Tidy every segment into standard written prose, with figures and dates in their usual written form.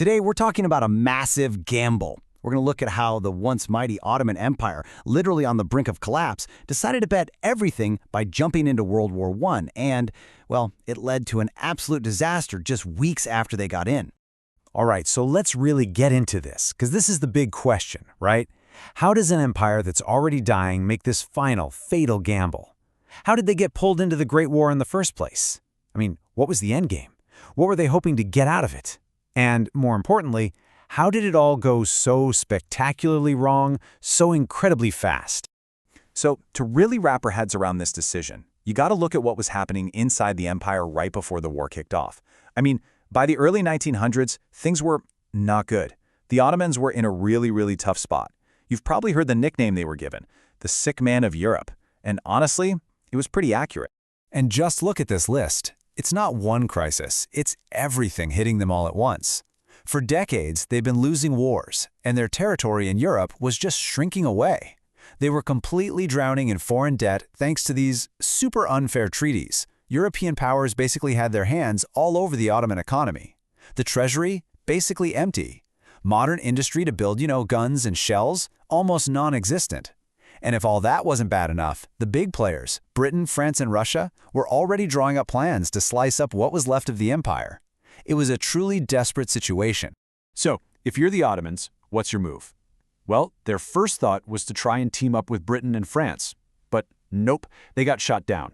Today, we're talking about a massive gamble. We're going to look at how the once mighty Ottoman Empire, literally on the brink of collapse, decided to bet everything by jumping into World War I, and, well, it led to an absolute disaster just weeks after they got in. All right, so let's really get into this, because this is the big question, right? How does an empire that's already dying make this final, fatal gamble? How did they get pulled into the Great War in the first place? I mean, what was the endgame? What were they hoping to get out of it? And, more importantly, how did it all go so spectacularly wrong, so incredibly fast? So, to really wrap our heads around this decision, you got to look at what was happening inside the empire right before the war kicked off. I mean, by the early 1900s, things were not good. The Ottomans were in a really tough spot. You've probably heard the nickname they were given, the sick man of Europe. And honestly, it was pretty accurate. And just look at this list. It's not one crisis, it's everything hitting them all at once. For decades, they've been losing wars, and their territory in Europe was just shrinking away. They were completely drowning in foreign debt thanks to these super unfair treaties. European powers basically had their hands all over the Ottoman economy. The treasury, basically empty. Modern industry to build, guns and shells, almost non-existent. And if all that wasn't bad enough, the big players, Britain, France, and Russia, were already drawing up plans to slice up what was left of the empire. It was a truly desperate situation. So, if you're the Ottomans, what's your move? Well, their first thought was to try and team up with Britain and France. But nope, they got shot down.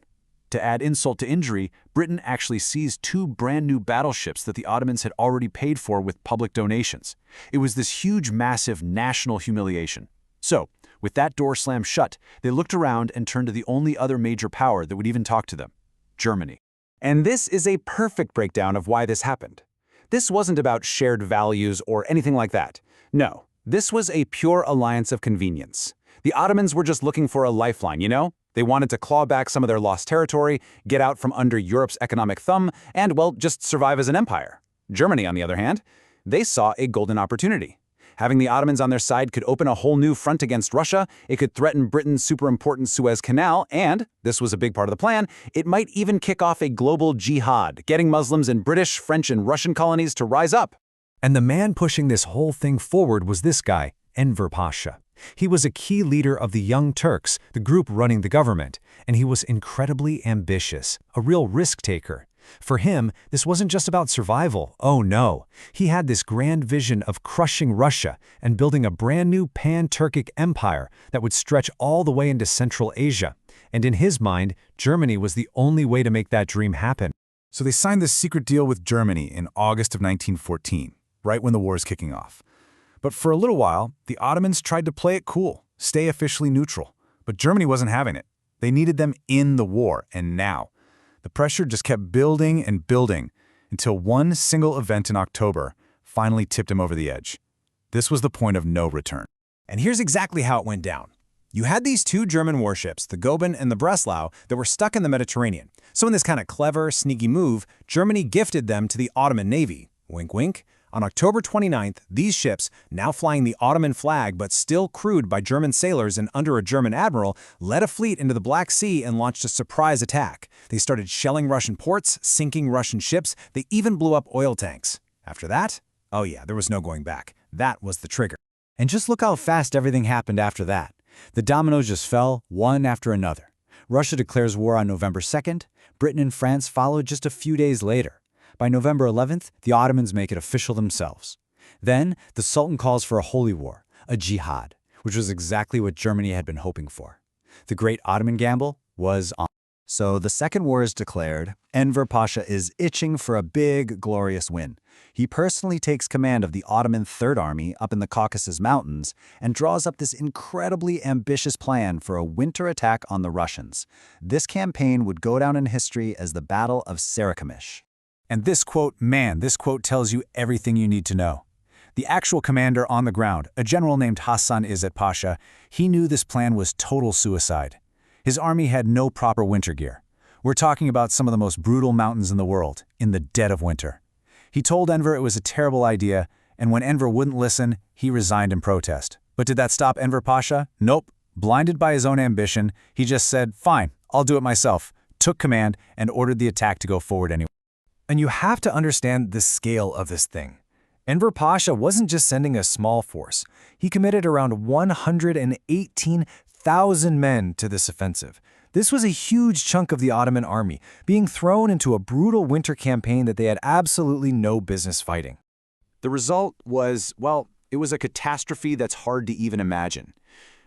To add insult to injury, Britain actually seized two brand new battleships that the Ottomans had already paid for with public donations. It was this huge, massive national humiliation. So, with that door slammed shut, they looked around and turned to the only other major power that would even talk to them, Germany. And this is a perfect breakdown of why this happened. This wasn't about shared values or anything like that. No, this was a pure alliance of convenience. The Ottomans were just looking for a lifeline, They wanted to claw back some of their lost territory, get out from under Europe's economic thumb, and, well, just survive as an empire. Germany, on the other hand, they saw a golden opportunity. Having the Ottomans on their side could open a whole new front against Russia, it could threaten Britain's super important Suez Canal, and, this was a big part of the plan, it might even kick off a global jihad, getting Muslims in British, French, and Russian colonies to rise up. And the man pushing this whole thing forward was this guy, Enver Pasha. He was a key leader of the Young Turks, the group running the government, and he was incredibly ambitious, a real risk-taker. For him, this wasn't just about survival. Oh no. He had this grand vision of crushing Russia and building a brand new pan-Turkic empire that would stretch all the way into Central Asia. And in his mind, Germany was the only way to make that dream happen. So they signed this secret deal with Germany in August of 1914, right when the war is kicking off. But for a little while, the Ottomans tried to play it cool, stay officially neutral. But Germany wasn't having it. They needed them in the war, and now. The pressure just kept building and building until one single event in October finally tipped him over the edge. This was the point of no return. And here's exactly how it went down. You had these two German warships, the Goeben and the Breslau, that were stuck in the Mediterranean. So in this kind of clever, sneaky move, Germany gifted them to the Ottoman Navy. Wink, wink. On October 29th, these ships, now flying the Ottoman flag but still crewed by German sailors and under a German admiral, led a fleet into the Black Sea and launched a surprise attack. They started shelling Russian ports, sinking Russian ships, they even blew up oil tanks. After that, oh yeah, there was no going back. That was the trigger. And just look how fast everything happened after that. The dominoes just fell, one after another. Russia declares war on November 2nd. Britain and France followed just a few days later. By November 11th, the Ottomans make it official themselves. Then, the Sultan calls for a holy war, a jihad, which was exactly what Germany had been hoping for. The great Ottoman gamble was on. So the Second War is declared. Enver Pasha is itching for a big, glorious win. He personally takes command of the Ottoman Third Army up in the Caucasus Mountains and draws up this incredibly ambitious plan for a winter attack on the Russians. This campaign would go down in history as the Battle of Sarikamish. And this quote tells you everything you need to know. The actual commander on the ground, a general named Hassan Izzet Pasha, he knew this plan was total suicide. His army had no proper winter gear. We're talking about some of the most brutal mountains in the world, in the dead of winter. He told Enver it was a terrible idea, and when Enver wouldn't listen, he resigned in protest. But did that stop Enver Pasha? Nope. Blinded by his own ambition, he just said, "Fine, I'll do it myself," took command, and ordered the attack to go forward anyway. And you have to understand the scale of this thing. Enver Pasha wasn't just sending a small force. He committed around 118,000 men to this offensive. This was a huge chunk of the Ottoman army being thrown into a brutal winter campaign that they had absolutely no business fighting. The result was, well, it was a catastrophe that's hard to even imagine.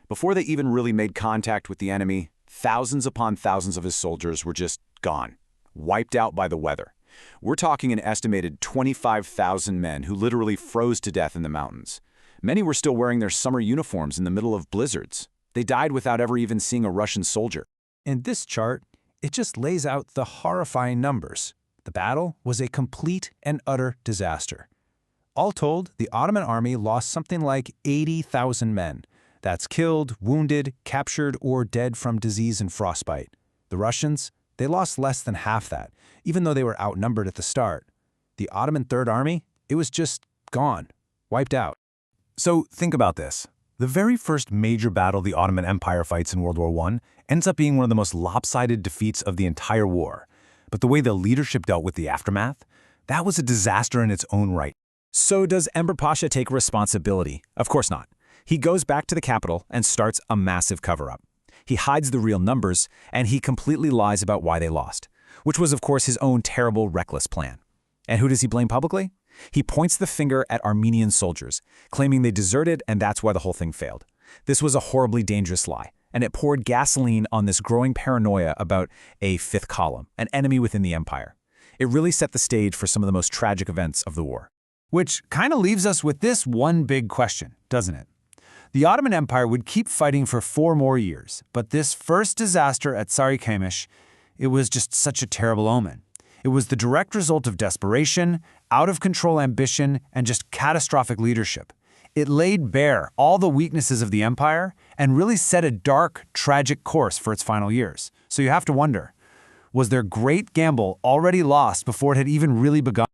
Before they even really made contact with the enemy, thousands upon thousands of his soldiers were just gone, wiped out by the weather. We're talking an estimated 25,000 men who literally froze to death in the mountains. Many were still wearing their summer uniforms in the middle of blizzards. They died without ever even seeing a Russian soldier. In this chart, it just lays out the horrifying numbers. The battle was a complete and utter disaster. All told, the Ottoman army lost something like 80,000 men. That's killed, wounded, captured, or dead from disease and frostbite. The Russians, they lost less than half that, even though they were outnumbered at the start. The Ottoman Third Army, it was just gone, wiped out. So think about this. The very first major battle the Ottoman Empire fights in World War I ends up being one of the most lopsided defeats of the entire war. But the way the leadership dealt with the aftermath, that was a disaster in its own right. So does Enver Pasha take responsibility? Of course not. He goes back to the capital and starts a massive cover-up. He hides the real numbers, and he completely lies about why they lost, which was, of course, his own terrible, reckless plan. And who does he blame publicly? He points the finger at Armenian soldiers, claiming they deserted and that's why the whole thing failed. This was a horribly dangerous lie, and it poured gasoline on this growing paranoia about a fifth column, an enemy within the empire. It really set the stage for some of the most tragic events of the war. Which kind of leaves us with this one big question, doesn't it? The Ottoman Empire would keep fighting for 4 more years, but this first disaster at Sarikamish, it was just such a terrible omen. It was the direct result of desperation, out-of-control ambition, and just catastrophic leadership. It laid bare all the weaknesses of the empire and really set a dark, tragic course for its final years. So you have to wonder, was their great gamble already lost before it had even really begun?